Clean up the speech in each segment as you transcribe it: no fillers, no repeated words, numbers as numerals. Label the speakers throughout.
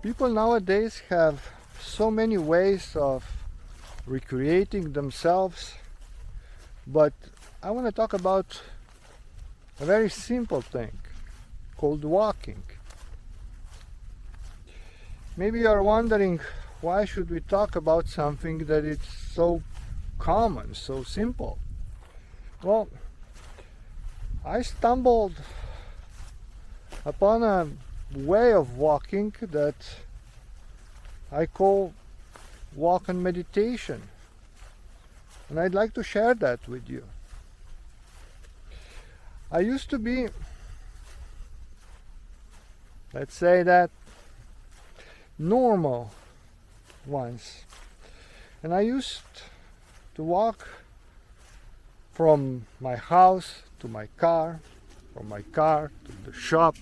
Speaker 1: People nowadays have so many ways of recreating themselves, but I want to talk about a very simple thing called walking. Maybe you are wondering, why should we talk about something that is so common, so simple? Well, I stumbled upon a way of walking that I call walk and meditation, and I'd like to share that with you. I used to be, let's say that, normal once, and I used to walk from my house to my car, from my car to the shop,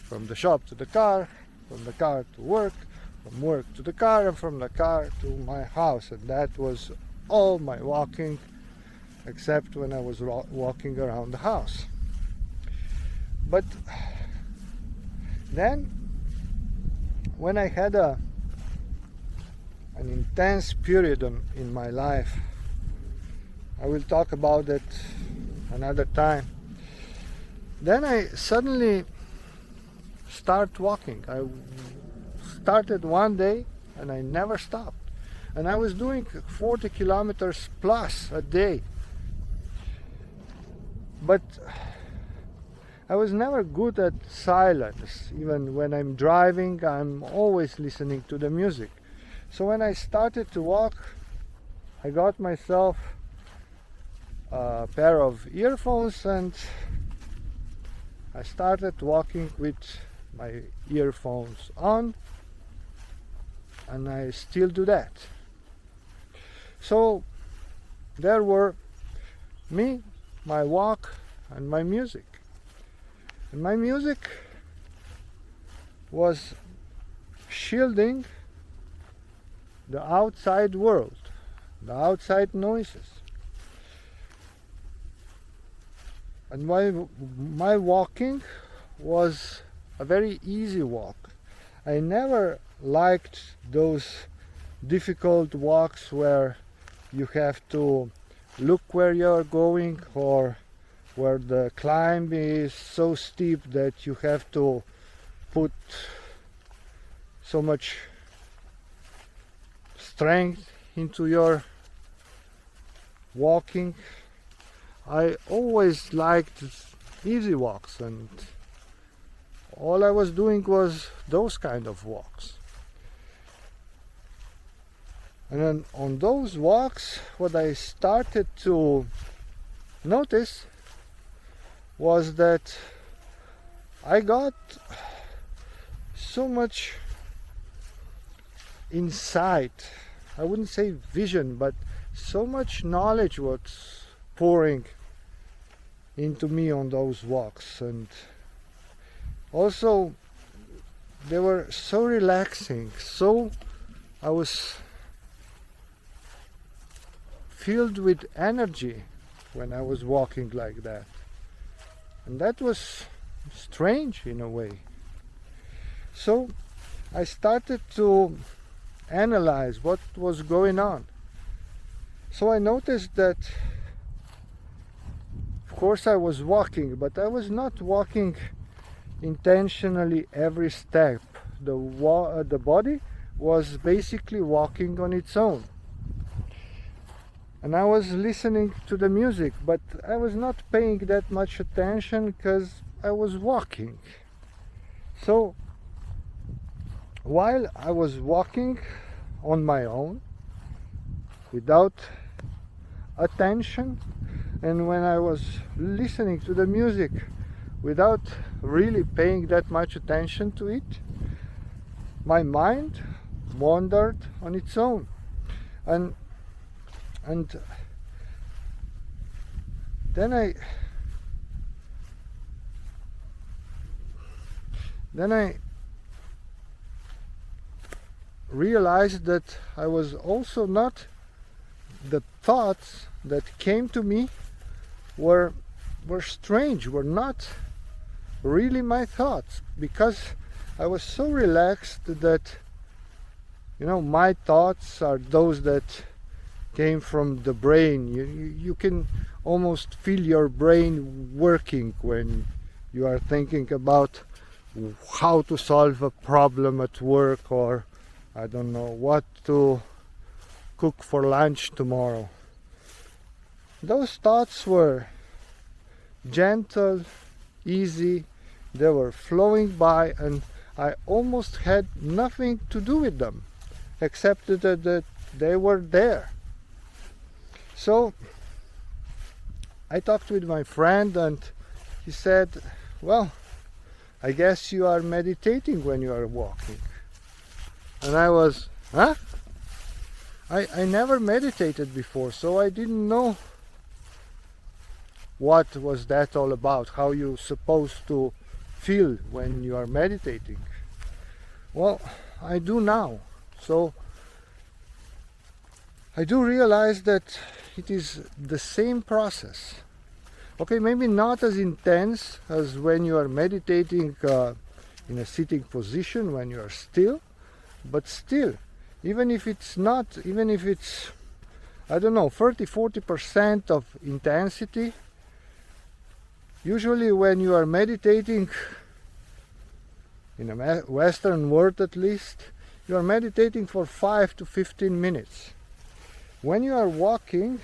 Speaker 1: from the shop to the car, from the car to work, from work to the car, and from the car to my house. And that was all my walking, except when I was walking around the house. But then, when I had an intense period in my life, I will talk about it another time, then I suddenly start walking. I started one day and I never stopped. And I was doing 40 kilometers plus a day. But I was never good at silence. Even when I'm driving, I'm always listening to the music. So when I started to walk, I got myself a pair of earphones and I started walking with my earphones on, and I still do that. So there were me, my walk, and my music. And my music was shielding the outside world, the outside noises. And my walking was a very easy walk. I never liked those difficult walks where you have to look where you're going, or where the climb is so steep that you have to put so much strength into your walking. I always liked easy walks, and all I was doing was those kind of walks. And then on those walks, what I started to notice was that I got so much insight. I wouldn't say vision, but so much knowledge was pouring into me on those walks. And also they were so relaxing, so I was filled with energy when I was walking like that. And that was strange in a way. So I started to analyze what was going on. So I noticed that, of course, I was walking, but I was not walking intentionally every step. The body was basically walking on its own. And I was listening to the music, but I was not paying that much attention because I was walking. So while I was walking on my own, without attention, and when I was listening to the music without really paying that much attention to it, my mind wandered on its own. And then I realized that I was also not, the thoughts that came to me were strange, were not really my thoughts, because I was so relaxed that, my thoughts are those that came from the brain. You can almost feel your brain working when you are thinking about how to solve a problem at work, or I don't know what to cook for lunch tomorrow. Those thoughts were gentle, easy, they were flowing by, and I almost had nothing to do with them except that they were there. So I talked with my friend, and he said, well, I guess you are meditating when you are walking. And I was, huh? I never meditated before, so I didn't know what was that all about, how you're supposed to feel when you are meditating. Well, I do now. So I do realize that it is the same process. Okay, maybe not as intense as when you are meditating in a sitting position, when you are still, but still, even if it's, I don't know, 30-40% of intensity, usually when you are meditating, in a Western world at least, you are meditating for 5 to 15 minutes. When you are walking,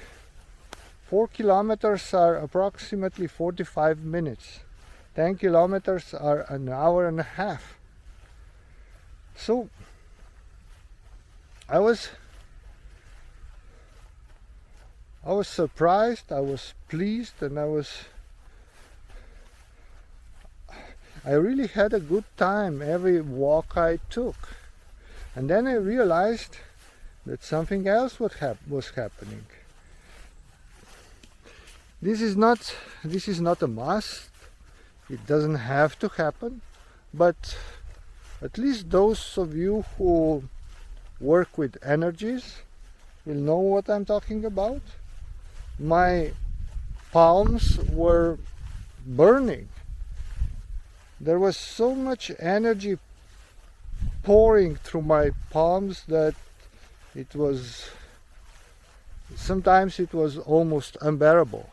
Speaker 1: 4 kilometers are approximately 45 minutes. 10 kilometers are an hour and a half. So I was surprised, I was pleased, and I really had a good time every walk I took. And then I realized that something else was happening. This is not a must. It doesn't have to happen, but at least those of you who work with energies will know what I'm talking about. My palms were burning. There was so much energy pouring through my palms that sometimes it was almost unbearable.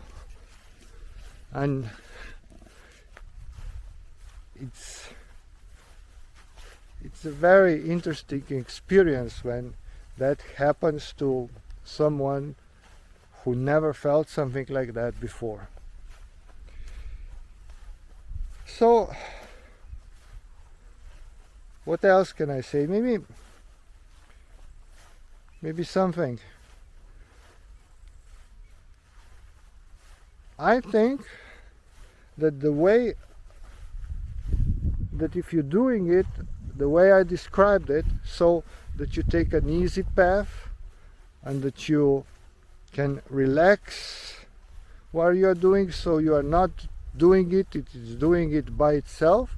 Speaker 1: And it's a very interesting experience when that happens to someone who never felt something like that before. So what else can I say? Maybe something. I think that the way that if you're doing it the way I described it, so that you take an easy path and that you can relax while you are doing, so you are not doing it, it is doing it by itself,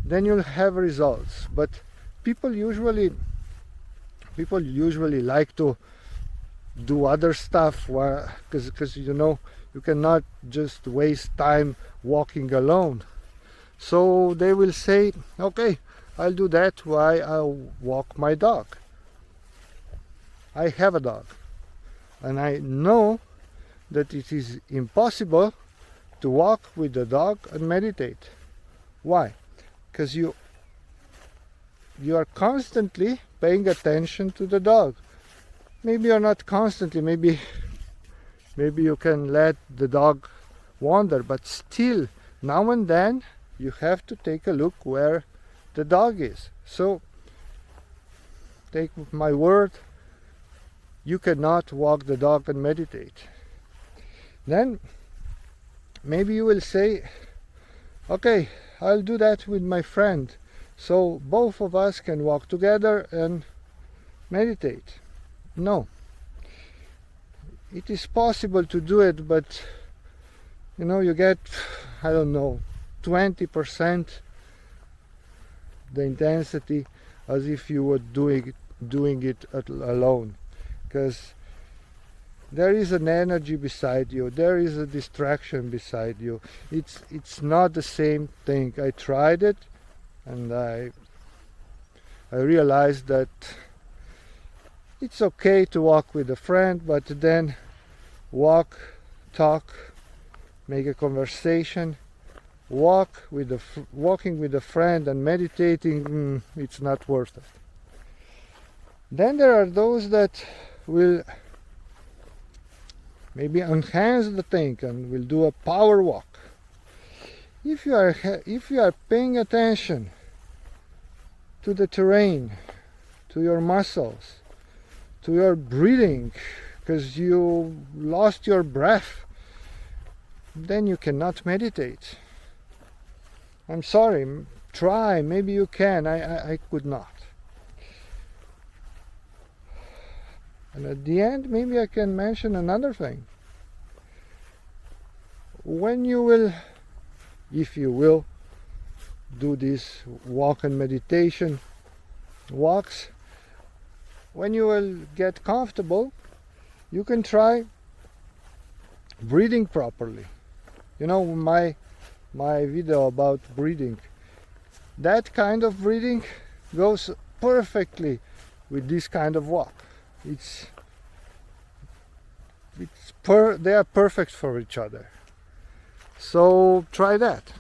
Speaker 1: then you'll have results. But people usually like to do other stuff, because you cannot just waste time walking alone. So they will say, okay, I'll do that while I walk my dog. I have a dog, and I know that it is impossible to walk with the dog and meditate. Why? Because you are constantly paying attention to the dog. Maybe you're not constantly, maybe you can let the dog wander, but still, now and then, you have to take a look where the dog is. So, take my word, you cannot walk the dog and meditate. Then, maybe you will say, okay, I'll do that with my friend, so both of us can walk together and meditate. No. It is possible to do it, but you get, 20% the intensity as if you were doing it alone, because there is an energy beside you, there is a distraction beside you. It's not the same thing. I tried it and I realized that it's okay to walk with a friend, but then walk, talk, make a conversation. Walking with a friend and meditating, it's not worth it. Then there are those that will maybe enhance the thing and will do a power walk. If you are paying attention to the terrain, to your muscles, to your breathing, because you lost your breath, then you cannot meditate. I'm sorry, try, maybe you can, I could not. And at the end, maybe I can mention another thing. When you will, if you will, do this walk and meditation walks, when you will get comfortable, you can try breathing properly. You know, my video about breathing, that kind of breathing goes perfectly with this kind of walk. They are perfect for each other. So try that.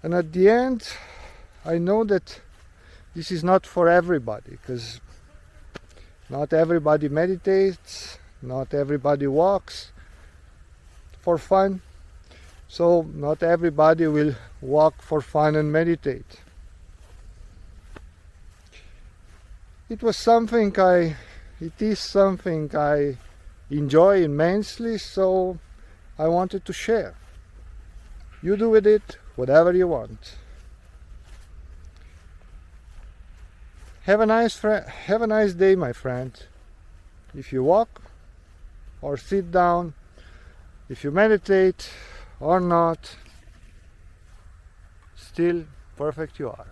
Speaker 1: And at the end, I know that this is not for everybody, because not everybody meditates, not everybody walks for fun. So not everybody will walk for fun and meditate. It is something I enjoy immensely, so I wanted to share. You do with it whatever you want. Have a nice day, my friend. If you walk or sit down, if you meditate or not, still perfect you are.